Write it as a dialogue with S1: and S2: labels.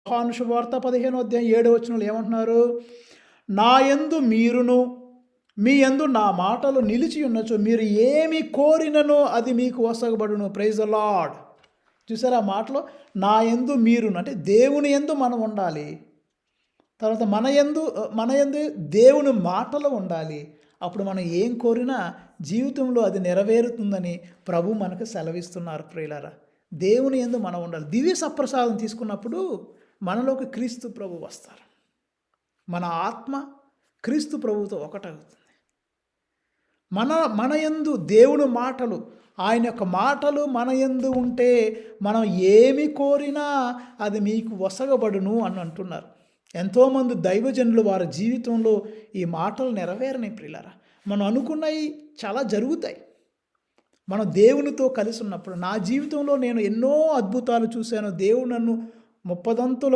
S1: యోహాను శుభవార్త 15వ అధ్యాయం 7వ వచనంలో ఏమంటున్నారు? నా యందు మీరును మీ యందు నా మాటలు నిలిచి ఉన్నచో మీరు ఏమి కోరిననో అది మీకు వసగబడును. Praise the lord. చూసారా ఆ మాటలో? నా యందు మీరును అంటే దేవుని యందు మనం ఉండాలి. తర్వాత మన యందు దేవుని మాటలు ఉండాలి. అప్పుడు మనం ఏం కోరినా జీవితంలో అది నెరవేరుతుందని ప్రభు మనకు సెలవిస్తున్నారు ప్రియులారా. దేవుని యందు మనం ఉండాలి. దివ్య సప్రసాదం తీసుకున్నప్పుడు మనలోకి క్రీస్తు ప్రభు వస్తారు. మన ఆత్మ క్రీస్తు ప్రభుతో ఒకటవుతుంది. మన యందు దేవుని మాటలు, ఆయన యొక్క మాటలు మన యందు ఉంటే మనం ఏమి కోరినా అది మీకు వసగబడును అని అంటున్నారు. ఎంతోమంది దైవజనులు వారి జీవితంలో ఈ మాటలు నెరవేరని ప్రియులారా. మనం అనుకున్నవి చాలా జరుగుతాయి. మనం దేవునితో కలిసి ఉన్నప్పుడు. నా జీవితంలో నేను ఎన్నో అద్భుతాలు చూశాను. దేవుడు నన్ను ముప్పదంతుల